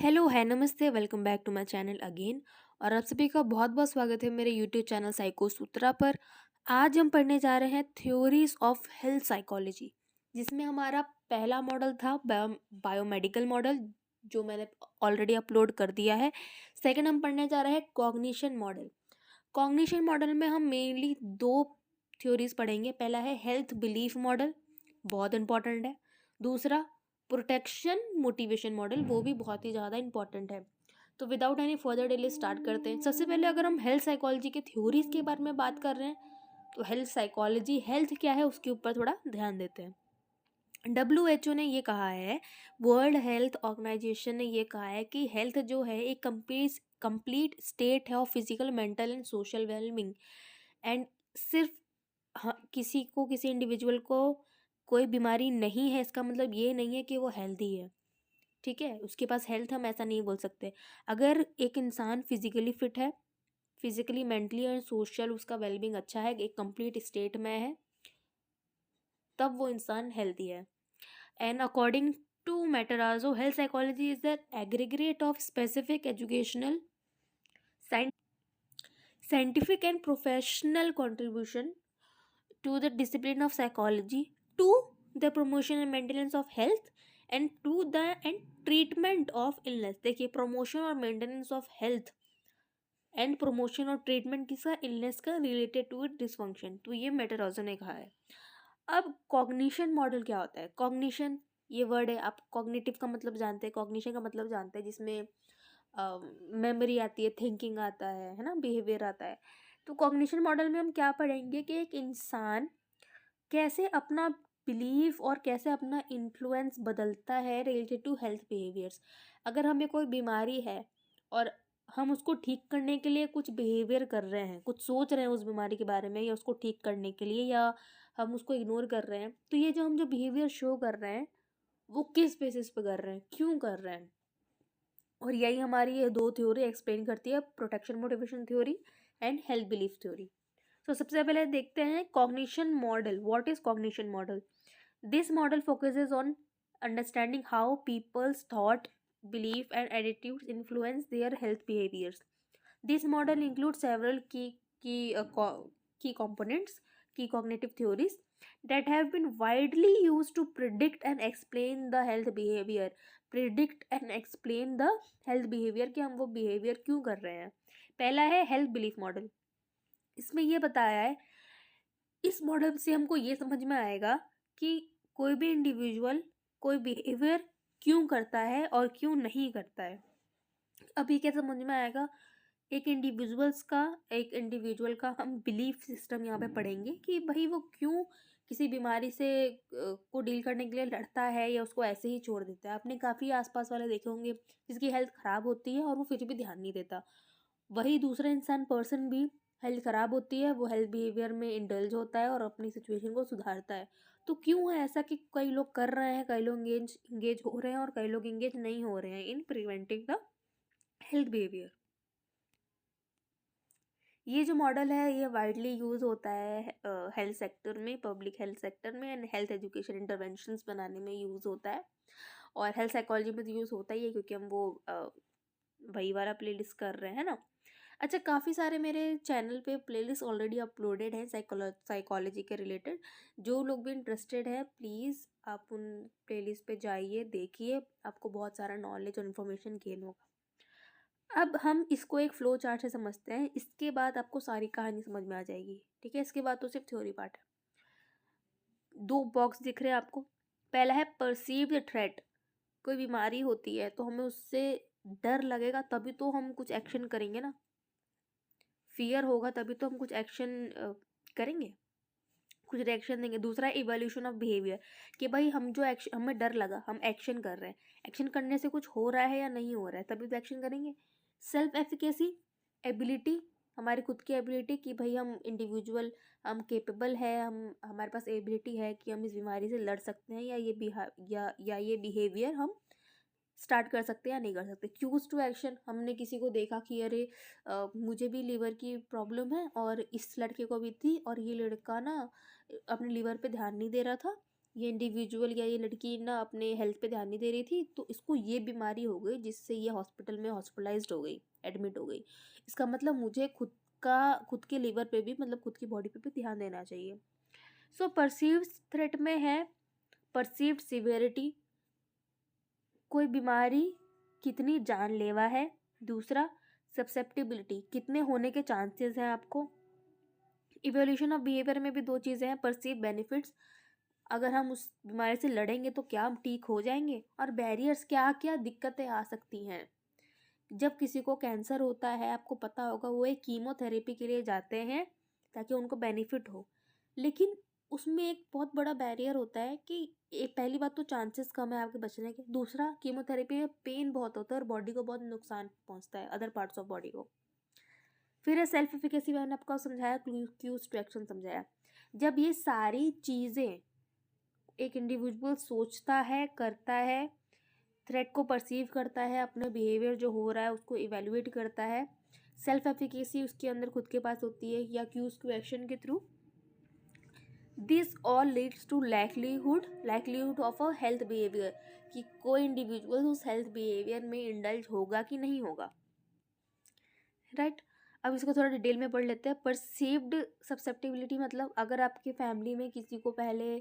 Hello, है नमस्ते, welcome back to my channel again. और आप सभी का बहुत बहुत स्वागत है मेरे यूट्यूब चैनल साइको सूत्रा पर। आज हम पढ़ने जा रहे हैं थ्योरीज ऑफ हेल्थ साइकोलॉजी, जिसमें हमारा पहला मॉडल था बायोमेडिकल मॉडल, जो मैंने ऑलरेडी अपलोड कर दिया है। सेकंड हम पढ़ने जा रहे हैं कॉग्निशन मॉडल। कॉग्निशन मॉडल में हम मेनली दो थ्योरीज पढ़ेंगे। पहला है हेल्थ बिलीफ मॉडल, बहुत इंपॉर्टेंट है। दूसरा प्रोटेक्शन मोटिवेशन मॉडल, वो भी बहुत ही ज़्यादा इंपॉर्टेंट है। तो without any further delay start करते हैं। सबसे पहले अगर हम हेल्थ साइकोलॉजी के थ्योरीज के बारे में बात कर रहे हैं, तो हेल्थ साइकोलॉजी, हेल्थ क्या है उसके ऊपर थोड़ा ध्यान देते हैं। WHO ने ये कहा है, वर्ल्ड हेल्थ ऑर्गेनाइजेशन ने ये कहा है कि हेल्थ जो है एक कंप्लीट स्टेट है of physical, mental and social wellbeing. And सिर्फ हाँ, किसी इंडिविजुअल को कोई बीमारी नहीं है, इसका मतलब ये नहीं है कि वो हेल्दी है। ठीक है, उसके पास हेल्थ, हम ऐसा नहीं बोल सकते। अगर एक इंसान फिजिकली फिट है, फिजिकली, मेंटली एंड सोशल उसका वेलबींग अच्छा है, एक कंप्लीट स्टेट में है, तब वो इंसान हेल्दी है। And according to Matarazzo, health psychology is the aggregate of specific educational, scientific and professional contribution to the discipline of psychology, to the promotion and maintenance of health, and to the and treatment of illness। देखिए, promotion और maintenance of health and promotion और treatment किसका, illness का, related to it dysfunction. तो ये मेटारोजो ने कहा है। अब कॉग्निशन मॉडल क्या होता है? कॉग्निशन, ये वर्ड है, आप कॉग्निटिव का मतलब जानते हैं, कॉग्निशन का मतलब जानते हैं, जिसमें मेमोरी आती है, थिंकिंग आता है ना, बिहेवियर आता है। तो कॉग्निशन मॉडल में हम क्या पढ़ेंगे कि एक इंसान कैसे अपना बिलीफ और कैसे अपना इन्फ्लुएंस बदलता है रिलेटेड टू हेल्थ बिहेवियर्स। अगर हमें कोई बीमारी है और हम उसको ठीक करने के लिए कुछ बिहेवियर कर रहे हैं, कुछ सोच रहे हैं उस बीमारी के बारे में, या उसको ठीक करने के लिए, या हम उसको इग्नोर कर रहे हैं, तो ये जो बिहेवियर शो कर रहे हैं, वो किस बेसिस पे कर रहे हैं, क्यों कर रहे हैं। और यही हमारी ये दो थ्योरी एक्सप्लेन करती है, protection motivation theory and health belief theory. तो सबसे पहले देखते हैं cognition model. What is cognition model? This model focuses on understanding how peoples thought, belief and attitudes influence their health behaviours. This model include several key components, key cognitive theories that have been widely used to predict and explain the health behavior। predict and explain the health behavior, कि हम वो behavior क्यों कर रहे हैं। पहला है health belief model. इसमें ये बताया है, इस मॉडल से हमको ये समझ में आएगा कि कोई भी इंडिविजुअल कोई बिहेवियर क्यों करता है और क्यों नहीं करता है। अभी क्या समझ में आएगा, एक इंडिविजुअल का हम बिलीफ सिस्टम यहाँ पे पढ़ेंगे कि भाई वो क्यों किसी बीमारी से को डील करने के लिए लड़ता है, या उसको ऐसे ही छोड़ देता है। आपने काफ़ी आसपास वाले देखे होंगे जिसकी हेल्थ ख़राब होती है और वो फिर भी ध्यान नहीं देता। वही दूसरा पर्सन भी हेल्थ ख़राब होती है, वो हेल्थ बिहेवियर में इंडल्ज होता है और अपनी सिचुएशन को सुधारता है। तो क्यों है ऐसा कि कई लोग कर रहे हैं, कई लोग इंगेज हो रहे हैं और कई लोग इंगेज नहीं हो रहे हैं in preventing the health behaviour. ये जो मॉडल है ये वाइडली यूज़ होता है हेल्थ सेक्टर में, पब्लिक हेल्थ सेक्टर में, एंड हेल्थ एजुकेशन इंटरवेंशंस बनाने में यूज़ होता है। और हेल्थ साइकोलॉजी में तो यूज़ होता ही है, क्योंकि हम वो वही वाला प्लेलिस्ट कर रहे हैं ना। अच्छा, काफ़ी सारे मेरे चैनल पे प्लेलिस्ट ऑलरेडी अपलोडेड हैं साइकोलॉजी के रिलेटेड। जो लोग भी इंटरेस्टेड है, प्लीज़ आप उन प्लेलिस्ट पे जाइए, देखिए, आपको बहुत सारा नॉलेज और इन्फॉर्मेशन गेन होगा। अब हम इसको एक फ्लो चार्ट से समझते हैं, इसके बाद आपको सारी कहानी समझ में आ जाएगी। ठीक है, इसके बाद तो सिर्फ थ्योरी पार्ट है। दो बॉक्स दिख रहे हैं आपको। पहला है परसीव्ड थ्रेट। कोई बीमारी होती है तो हमें उससे डर लगेगा, तभी तो हम कुछ एक्शन करेंगे ना। फियर होगा तभी तो हम कुछ एक्शन करेंगे, कुछ रिएक्शन देंगे। दूसरा है इवोल्यूशन ऑफ बिहेवियर, कि भाई हम जो एक्शन, हमें डर लगा, हम एक्शन कर रहे हैं, एक्शन करने से कुछ हो रहा है या नहीं हो रहा है, तभी तो एक्शन करेंगे। सेल्फ एफिकेसी, एबिलिटी, हमारी खुद की एबिलिटी, कि भाई हम इंडिविजुअल, हम केपेबल है, हम हमारे पास एबिलिटी है कि हम इस बीमारी से लड़ सकते हैं, या ये बिहेवियर हम स्टार्ट कर सकते हैं या नहीं कर सकते। क्यूज टू एक्शन, हमने किसी को देखा कि अरे मुझे भी लीवर की प्रॉब्लम है और इस लड़के को भी थी, और ये लड़का ना अपने लीवर पे ध्यान नहीं दे रहा था, ये इंडिविजुअल या ये लड़की ना अपने हेल्थ पे ध्यान नहीं दे रही थी, तो इसको ये बीमारी हो गई जिससे ये हॉस्पिटल में हॉस्पिटलाइज्ड हो गई, एडमिट हो गई। इसका मतलब मुझे खुद के लीवर पे भी, मतलब खुद की बॉडी पे भी ध्यान देना चाहिए। सो परसीव्ड थ्रेट में है परसीव्ड सिवियरिटी, कोई बीमारी कितनी जानलेवा है। दूसरा सब्सेप्टिबिलिटी, कितने होने के चांसेस हैं आपको। इवोल्यूशन ऑफ बिहेवियर में भी दो चीज़ें हैं, परसीव बेनिफिट्स, अगर हम उस बीमारी से लड़ेंगे तो क्या हम ठीक हो जाएंगे, और बैरियर्स, क्या क्या दिक्कतें आ सकती हैं। जब किसी को कैंसर होता है, आपको पता होगा, वो एक कीमोथेरेपी के लिए जाते हैं ताकि उनको बेनिफिट हो, लेकिन उसमें एक बहुत बड़ा बैरियर होता है कि एक, पहली बात तो चांसेस कम है आपके बचने के, दूसरा कीमोथेरेपी में पेन बहुत होता है और बॉडी को बहुत नुकसान पहुंचता है, अदर पार्ट्स ऑफ बॉडी को। फिर है सेल्फ एफिकेसी, मैंने आपको समझाया, क्यूज टू एक्शन समझाया। जब ये सारी चीज़ें एक इंडिविजुअल सोचता है, करता है, थ्रेट को परसीव करता है, अपने बिहेवियर जो हो रहा है उसको इवेलुएट करता है, सेल्फ एफिकेसी उसके अंदर खुद के पास होती है या क्यूज टू एक्शन के थ्रू, this all leads to likelihood of a health behaviour, कि कोई इंडिविजुअल उस हेल्थ बिहेवियर में इंडल्ज होगा कि नहीं होगा, राइट। अब इसको थोड़ा डिटेल में पढ़ लेते हैं। परसीव्ड सब्सेप्टिबिलिटी मतलब अगर आपकी फैमिली में किसी को पहले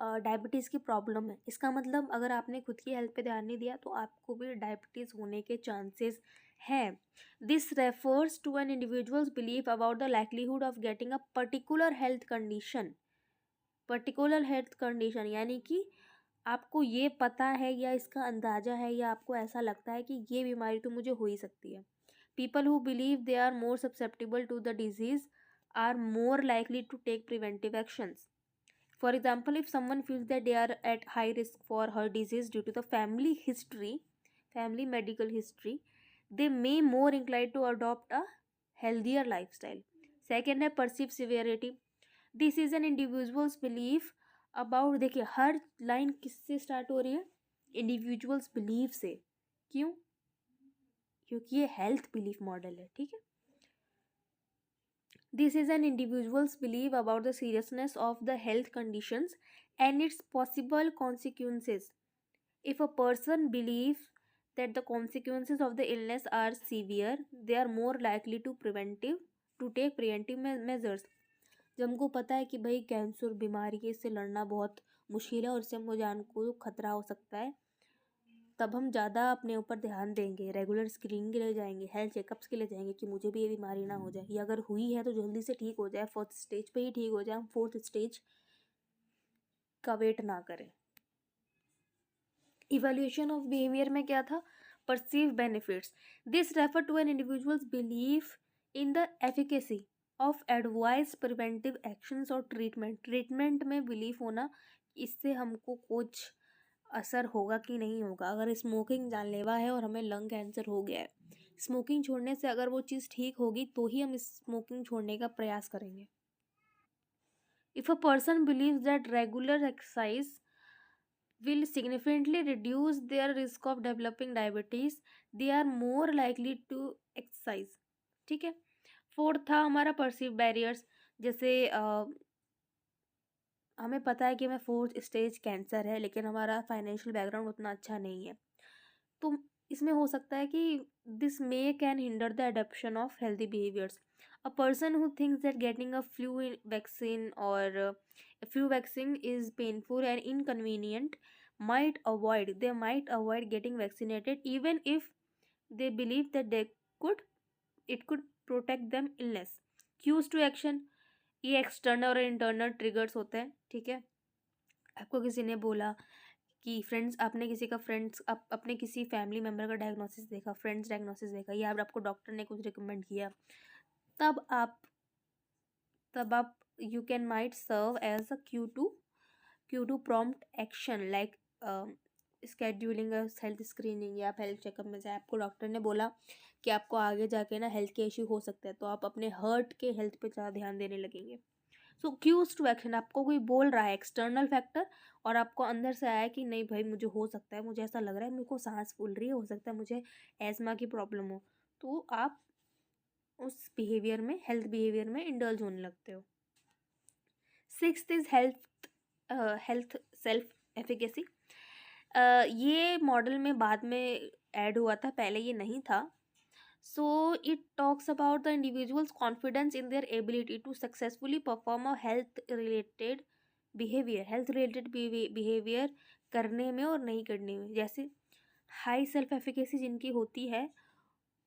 डायबिटीज़ की प्रॉब्लम है, इसका मतलब अगर आपने खुद की हेल्थ पे ध्यान नहीं दिया तो आपको भी डायबिटीज़ होने के चांसेस हैं। This refers to an individuals believe about the likelihood of getting a particular health condition, यानी कि आपको ये पता है या इसका अंदाज़ा है या आपको ऐसा लगता है कि ये बीमारी तो मुझे हो ही सकती है। People who believe they are more susceptible to the disease are more likely to take preventive actions. For example, if someone feels that they are at high risk for her disease due to the family medical history, they may more inclined to adopt a healthier lifestyle. Second है perceived severity. This is an individual's belief about, देखिए हर line किससे start हो रही है, individuals believe से। क्यों? क्योंकि ये हेल्थ बिलीफ मॉडल है, ठीक है। This is an individuals believe about the seriousness of the health conditions and it's possible consequences. If a person believe that the consequences of the illness are severe, they are more likely to take preventive measures. जब हमको पता है कि भाई cancer बीमारी के, इससे लड़ना बहुत मुश्किल है और इससे हमको जान को खतरा हो सकता है, तब हम ज़्यादा अपने ऊपर ध्यान देंगे, रेगुलर स्क्रीनिंग के लिए जाएंगे, हेल्थ चेकअप्स के लिए जाएंगे कि मुझे भी ये बीमारी ना हो जाए, या अगर हुई है तो जल्दी से ठीक हो जाए, फोर्थ स्टेज पे ही ठीक हो जाए, हम फोर्थ स्टेज का वेट ना करें। इवैल्यूएशन ऑफ बिहेवियर में क्या था, perceive benefits. This refer to an individuals belief in the efficacy of advice preventive actions और ट्रीटमेंट में बिलीफ होना, इससे हमको कुछ असर होगा कि नहीं होगा। अगर स्मोकिंग जानलेवा है और हमें लंग कैंसर हो गया है, स्मोकिंग छोड़ने से अगर वो चीज़ ठीक होगी तो ही हम स्मोकिंग छोड़ने का प्रयास करेंगे। If a person believes that regular exercise will significantly reduce their risk of developing diabetes, they are more likely to exercise, ठीक है। फोर्थ था हमारा परसीव बैरियर्स, जैसे हमें पता है कि हमें फोर्थ स्टेज कैंसर है लेकिन हमारा फाइनेंशियल बैकग्राउंड उतना अच्छा नहीं है, तो इसमें हो सकता है कि this may can hinder the adoption of healthy behaviours. A person who thinks that getting a flu vaccine is painful and inconvenient might avoid getting vaccinated even if they believe that it could protect them illness. Cues to action, ये external और internal triggers होते हैं, ठीक है। आपको किसी ने बोला कि आपने किसी का अपने किसी फैमिली मेम्बर का डायग्नोसिस देखा, फ्रेंड्स डायग्नोसिस देखा, या आपको डॉक्टर ने कुछ रिकमेंड किया, तब आप you can might serve as a cue to prompt action, like scheduling health screening, या आप हेल्थ चेकअप में जाए, आपको डॉक्टर ने बोला कि आपको आगे जाके ना हेल्थ के इश्यू हो सकते हैं, तो आप अपने हर्ट के हेल्थ पे ज़्यादा ध्यान देने लगेंगे। सो क्यूज टू एक्शन, आपको कोई बोल रहा है एक्सटर्नल फैक्टर और आपको अंदर से आया कि नहीं भाई मुझे हो सकता है, मुझे ऐसा लग रहा है, मेरे को सांस फूल रही है, हो सकता है मुझे एस्मा की प्रॉब्लम हो, तो आप उस बिहेवियर में, हेल्थ बिहेवियर में इंडल्ज होने लगते हो। Sixth is health self efficacy. ये मॉडल में बाद में ऐड हुआ था, पहले ये नहीं था। So it talks about the individuals confidence in their ability to successfully perform a health related behaviour करने में और नहीं करने में। जैसे हाई सेल्फ एफिकेसी जिनकी होती है,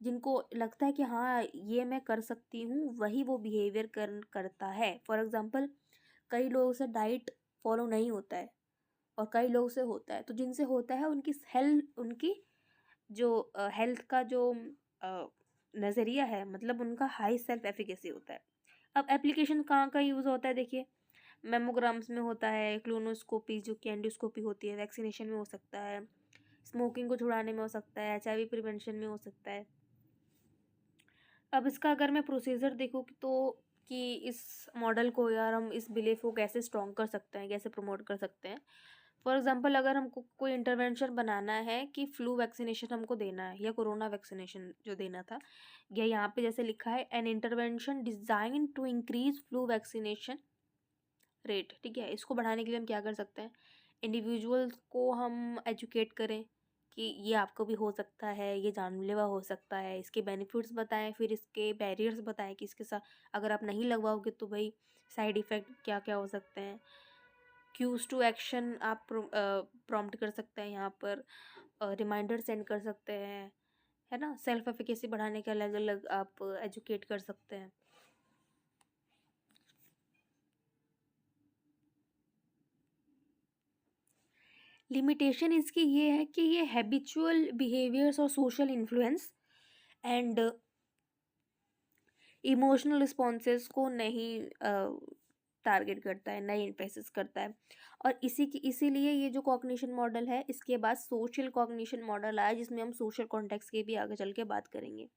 जिनको लगता है कि हाँ ये मैं कर सकती हूँ, वही वो बिहेवियर करता है। फॉर एग्जांपल, कई लोगों से डाइट फॉलो नहीं होता है और कई लोगों से होता है, तो जिनसे होता है उनकी जो हेल्थ का जो नज़रिया है, मतलब उनका हाई सेल्फ एफिकेसी होता है। अब एप्लीकेशन कहाँ का यूज़ होता है, देखिए मेमोग्राम्स में होता है, क्लोनोस्कोपी जो कि एंडोस्कोपी होती है, वैक्सीनेशन में हो सकता है, स्मोकिंग को छुड़ाने में हो सकता है, HIV प्रिवेंशन में हो सकता है। अब इसका अगर मैं प्रोसीजर देखूँ तो कि इस मॉडल को यार हम इस बिलीफ को कैसे स्ट्रॉन्ग कर सकते हैं, कैसे प्रमोट कर सकते हैं। फॉर एग्जांपल, अगर हमको कोई इंटरवेंशन बनाना है कि फ्लू वैक्सीनेशन हमको देना है या कोरोना वैक्सीनेशन जो देना था, या यहाँ पे जैसे लिखा है an intervention design to increase flu vaccination rate, ठीक है, इसको बढ़ाने के लिए हम क्या कर सकते हैं, इंडिविजुअल्स को हम एजुकेट करें कि ये आपको भी हो सकता है, ये जानलेवा हो सकता है, इसके बेनिफिट्स बताएं, फिर इसके बैरियर्स बताएं कि इसके साथ अगर आप नहीं लगवाओगे तो भाई साइड इफ़ेक्ट क्या क्या हो सकते हैं। क्यूज टू एक्शन आप प्रॉम्प्ट कर सकते हैं, यहाँ पर रिमाइंडर सेंड कर सकते हैं, है ना। सेल्फ एफिकेसी बढ़ाने के अलग अलग आप एजुकेट कर सकते हैं। लिमिटेशन इसकी ये है कि ये हैबिचुअल बिहेवियर्स और social influence and emotional responses को नहीं टारगेट करता है, नहीं एम्फेसिस करता है। और इसीलिए ये जो कॉग्निशन मॉडल है, इसके बाद सोशल कॉग्निशन मॉडल आया, जिसमें हम सोशल कॉन्टेक्स्ट की भी आगे चल के बात करेंगे।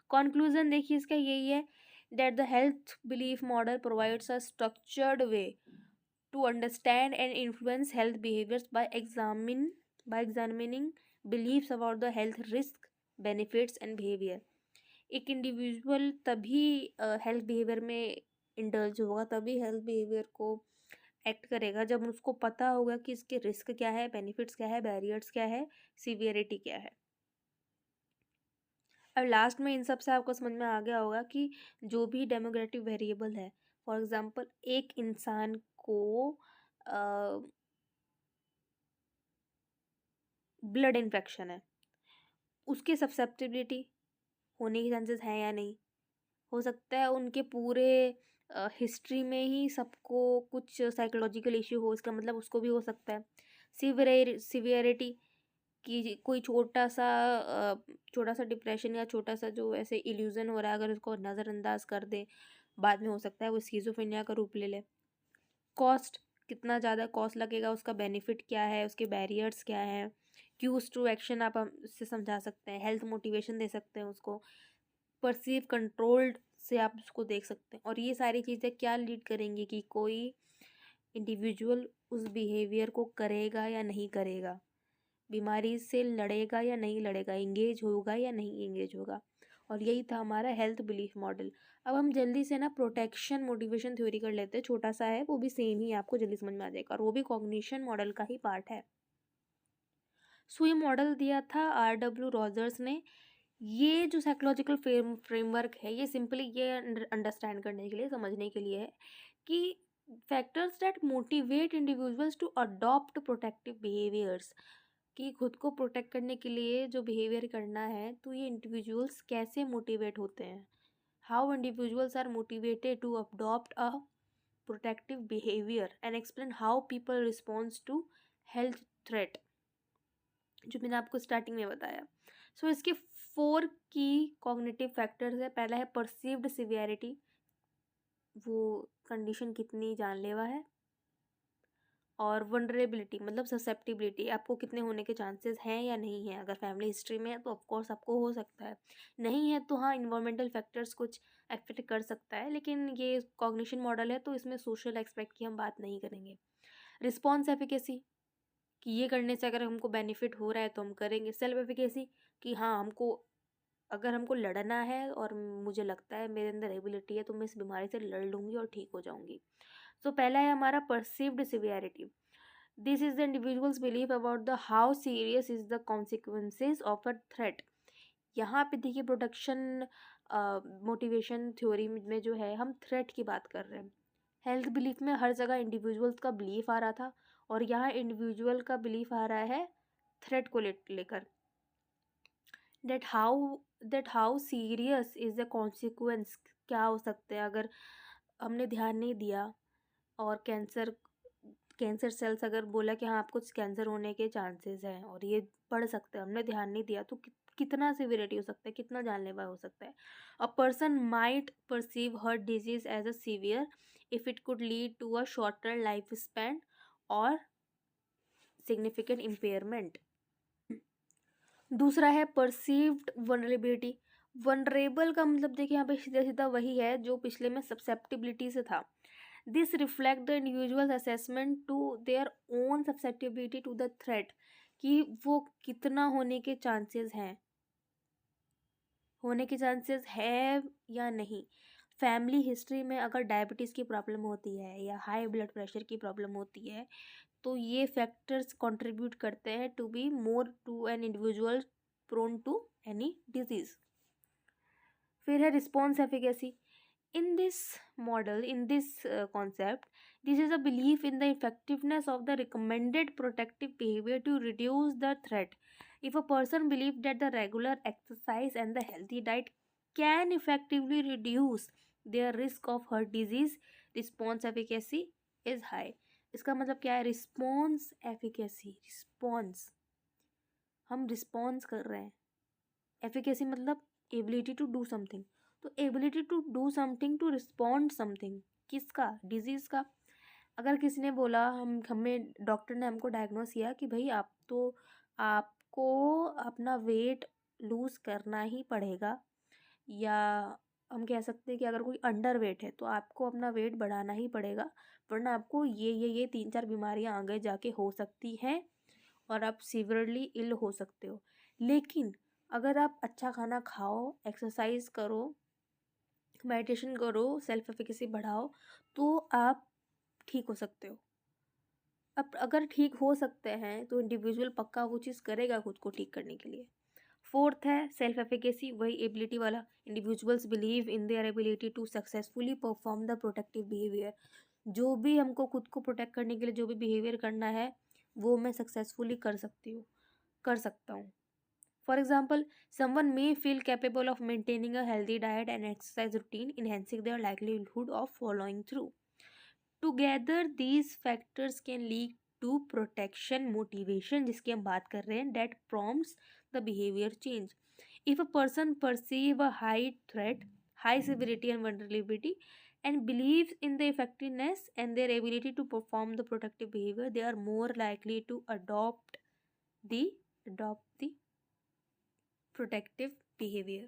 कंक्लूजन देखिए इसका यही है that the health belief model provides a structured way to understand and influence health behaviors by examining beliefs about the health risk, benefits and behavior। एक इंडिविजुअल तभी हेल्थ बिहेवियर में इंडल्ज होगा, तभी हेल्थ बिहेवियर को act करेगा जब उसको पता होगा कि इसके रिस्क क्या है, बेनिफिट्स क्या है, बैरियर्स क्या है, सीवियरिटी क्या है। अब लास्ट में इन सब से आपको समझ में आ गया होगा कि जो भी डेमोग्राफिक वेरिएबल है, फॉर एग्जांपल एक इंसान को ब्लड इन्फेक्शन है, उसकी ससेप्टिबिलिटी होने के चांसेस हैं या नहीं, हो सकता है उनके पूरे हिस्ट्री में ही सबको कुछ साइकोलॉजिकल इश्यू हो, इसका मतलब उसको भी हो सकता है। सिवियरिटी कि कोई छोटा सा डिप्रेशन या छोटा सा जो ऐसे इल्यूजन हो रहा है, अगर उसको नज़रअंदाज कर दे, बाद में हो सकता है वो स्किज़ोफ्रेनिया का रूप ले ले। कॉस्ट, कितना ज़्यादा कॉस्ट लगेगा, उसका बेनिफिट क्या है, उसके बैरियर्स क्या हैं। क्यूज टू एक्शन आप उससे समझा सकते हैं, हेल्थ मोटिवेशन दे सकते हैं उसको, परसीव कंट्रोल्ड से आप उसको देख सकते हैं। और ये सारी चीज़ें क्या लीड करेंगी कि कोई इंडिविजुअल उस बिहेवियर को करेगा या नहीं करेगा, बीमारी से लड़ेगा या नहीं लड़ेगा, इंगेज होगा या नहीं इंगेज होगा। और यही था हमारा हेल्थ बिलीफ मॉडल। अब हम जल्दी से ना प्रोटेक्शन मोटिवेशन थ्योरी कर लेते हैं, छोटा सा है, वो भी सेम ही आपको जल्दी समझ में आ जाएगा, और वो भी कॉग्निशन मॉडल का ही पार्ट है। सो ये मॉडल दिया था RW रॉजर्स ने। ये जो साइकोलॉजिकल फ्रेमवर्क है, ये सिंपली ये अंडरस्टैंड करने के लिए, समझने के लिए है कि factors that motivate individuals to adopt protective behaviours, कि खुद को प्रोटेक्ट करने के लिए जो बिहेवियर करना है, तो ये इंडिविजुअल्स कैसे मोटिवेट होते हैं, how individuals are motivated to adopt a protective behaviour and explain how people response to health threat, जो मैंने आपको स्टार्टिंग में बताया। सो इसके 4 की कॉग्निटिव फैक्टर्स है। पहला है परसीव्ड सिवियरिटी, वो कंडीशन कितनी जानलेवा है। और वनरेबिलिटी मतलब ससेप्टिबिलिटी, आपको कितने होने के चांसेस हैं या नहीं है। अगर फैमिली हिस्ट्री में है तो ऑफकोर्स आपको हो सकता है, नहीं है तो हाँ इन्वायरमेंटल फैक्टर्स कुछ एफेक्ट कर सकता है, लेकिन ये कॉग्निशन मॉडल है तो इसमें सोशल एस्पेक्ट की हम बात नहीं करेंगे। रिस्पॉन्स एफिकेसी, कि ये करने से अगर हमको बेनिफिट हो रहा है तो हम करेंगे। सेल्फ एफिकेसी, कि हाँ हमको अगर हमको लड़ना है और मुझे लगता है मेरे अंदर एबिलिटी है तो मैं इस बीमारी से लड़ लूँगी और ठीक हो जाऊँगी। तो पहला है हमारा perceived severity, this is the individuals believe about the how serious is the consequences of a threat. यहाँ पे देखिए प्रोटेक्शन मोटिवेशन थ्योरी में जो है हम थ्रेट की बात कर रहे हैं। हेल्थ बिलीफ में हर जगह इंडिविजुअल्स का बिलीफ आ रहा था, और यहाँ इंडिविजुअल का बिलीफ आ रहा है थ्रेट को लेकर। That how serious is the consequence, क्या हो सकते हैं अगर हमने ध्यान नहीं दिया, और कैंसर सेल्स अगर बोला कि हाँ आपको कैंसर होने के चांसेस हैं और ये बढ़ सकते हैं, हमने ध्यान नहीं दिया तो कितना सिवियरिटी हो सकता है, कितना जानलेवा हो सकता है। A person might perceive her disease as a severe if it could lead to a shorter life span और सिग्निफिकेंट इम्पेयरमेंट। दूसरा है परसीव्ड वनरेबिलिटी। वनरेबल का मतलब देखिए यहाँ पे सीधा सीधा वही है जो पिछले में सब्सेप्टिबिलिटी से था। This reflect the individual assessment to their own susceptibility to the threat, कि वो कितना होने के चांसेस है या नहीं। फैमिली हिस्ट्री में अगर डायबिटीज़ की प्रॉब्लम होती है या हाई ब्लड प्रेशर की प्रॉब्लम होती है, तो ये फैक्टर्स कंट्रीब्यूट करते हैं to be more to an individual prone to any disease. फिर है response efficacy. In this concept, this is a belief in the effectiveness of the recommended protective behavior to reduce the threat. If a person believes that the regular exercise and the healthy diet can effectively reduce their risk of heart disease, response efficacy is high. इसका मतलब क्या है? Response efficacy, response, हम response कर रहे हैं। Efficacy मतलब ability to do something, तो ability to do something, to respond something, किसका? डिजीज़ का। अगर किसी ने बोला, हमें डॉक्टर ने हमको डायग्नोस किया कि भाई आपको अपना वेट लूज़ करना ही पड़ेगा, या हम कह सकते हैं कि अगर कोई अंडर वेट है तो आपको अपना वेट बढ़ाना ही पड़ेगा, वरना आपको ये 3-4 बीमारियां आगे जाके हो सकती हैं और आप सीवियरली इल हो सकते हो। लेकिन अगर आप अच्छा खाना खाओ, एक्सरसाइज करो, मेडिटेशन करो, सेल्फ एफिकेसी बढ़ाओ, तो आप ठीक हो सकते हो। अब अगर ठीक हो सकते हैं तो इंडिविजुअल पक्का वो चीज़ करेगा खुद को ठीक करने के लिए। फोर्थ है सेल्फ एफिकेसी, वही एबिलिटी वाला। Individuals believe in their ability to successfully perform the protective behaviour. जो भी हमको खुद को प्रोटेक्ट करने के लिए जो भी बिहेवियर करना है, वो मैं सक्सेसफुली कर सकता हूँ। For example, someone may feel capable of maintaining a healthy diet and exercise routine, enhancing their likelihood of following through. Together, these factors can lead to protection motivation, जिसकी हम बात कर रहे हैं, that prompts the behavior change. If a person perceive a high threat, high severity and vulnerability, and believes in the effectiveness and their ability to perform the protective behavior, they are more likely to adopt the protective behaviour.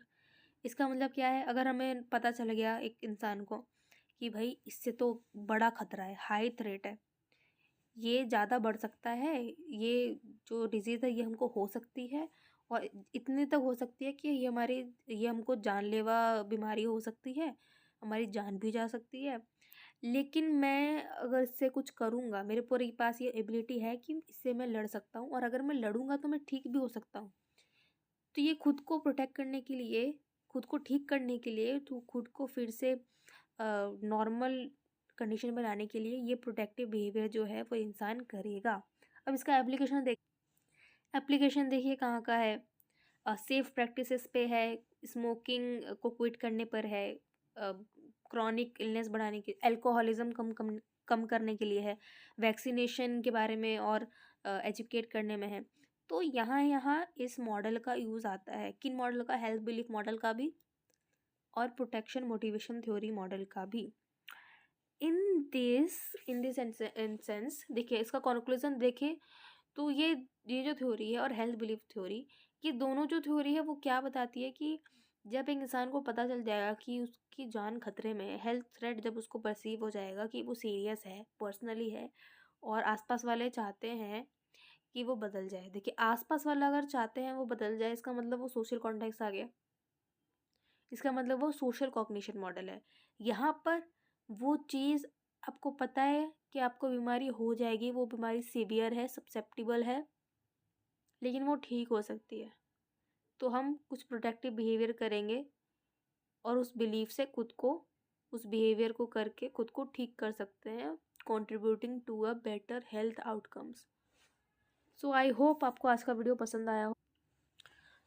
इसका मतलब क्या है? अगर हमें पता चल गया एक इंसान को कि भाई इससे तो बड़ा खतरा है, हाई थ्रेट है, ये ज़्यादा बढ़ सकता है, ये जो डिजीज़ है ये हमको हो सकती है, और इतने तक हो सकती है कि ये हमको जानलेवा बीमारी हो सकती है, हमारी जान भी जा सकती है। लेकिन मैं अगर इससे कुछ करूँगा, मेरे पूरे पास ये एबिलिटी है कि इससे मैं लड़ सकता हूँ, और अगर मैं लड़ूंगा तो मैं ठीक भी हो सकता हूँ। तो ये खुद को प्रोटेक्ट करने के लिए, खुद को ठीक करने के लिए, तो खुद को फिर से नॉर्मल कंडीशन में लाने के लिए ये प्रोटेक्टिव बिहेवियर जो है वो इंसान करेगा। अब इसका एप्लीकेशन देखिए कहाँ का है। सेफ प्रैक्टिसेस पे है, स्मोकिंग को क्विट करने पर है, क्रॉनिक इलनेस बढ़ाने के, अल्कोहलिज्म कम करने के लिए है, वैक्सीनेशन के बारे में और एजुकेट करने में है। तो यहाँ इस मॉडल का यूज़ आता है। किन मॉडल का? हेल्थ बिलीफ मॉडल का भी और प्रोटेक्शन मोटिवेशन थ्योरी मॉडल का भी। इन दिस सेंस देखिए, इसका कंक्लूजन देखिए, तो ये जो थ्योरी है और हेल्थ बिलीफ थ्योरी, ये दोनों जो थ्योरी है वो क्या बताती है कि जब एक इंसान को पता चल जाएगा कि उसकी जान खतरे में है, हेल्थ थ्रेट जब उसको परसीव हो जाएगा कि वो सीरियस है, पर्सनली है, और आसपास वाले चाहते हैं कि वो बदल जाए। देखिए, आसपास वाला अगर चाहते हैं वो बदल जाए, इसका मतलब वो सोशल कॉन्टेक्स्ट आ गया, इसका मतलब वो सोशल कॉग्निशन मॉडल है। यहाँ पर वो चीज़ आपको पता है कि आपको बीमारी हो जाएगी, वो बीमारी सीवियर है, सब्सेप्टिबल है, लेकिन वो ठीक हो सकती है, तो हम कुछ प्रोटेक्टिव बिहेवियर करेंगे और उस बिलीफ से खुद को, उस बिहेवियर को करके खुद को ठीक कर सकते हैं, contributing to a better health outcomes. So I hope आपको आज का वीडियो पसंद आया हो।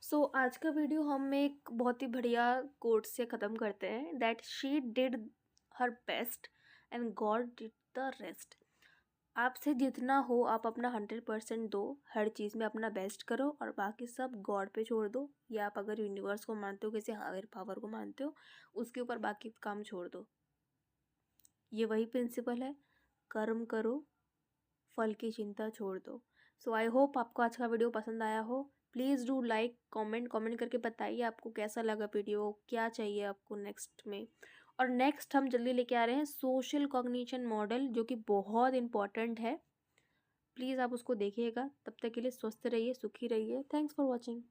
सो आज का वीडियो हम एक बहुत ही बढ़िया कोट से ख़त्म करते हैं, that she did her best and God did the rest. आपसे जितना हो आप अपना 100% दो, हर चीज़ में अपना बेस्ट करो और बाकी सब गॉड पे छोड़ दो, या आप अगर यूनिवर्स को मानते हो, किसी हायर पावर को मानते हो, उसके ऊपर बाकी काम छोड़ दो। ये वही प्रिंसिपल है, कर्म करो, फल की चिंता छोड़ दो। सो आई होप आपको आज का वीडियो पसंद आया हो। प्लीज़ डू लाइक, कमेंट करके बताइए आपको कैसा लगा वीडियो, क्या चाहिए आपको नेक्स्ट में। और नेक्स्ट हम जल्दी लेके आ रहे हैं सोशल कॉग्निशन मॉडल, जो कि बहुत इंपॉर्टेंट है। प्लीज़ आप उसको देखिएगा। तब तक के लिए स्वस्थ रहिए, सुखी रहिए। Thanks for watching.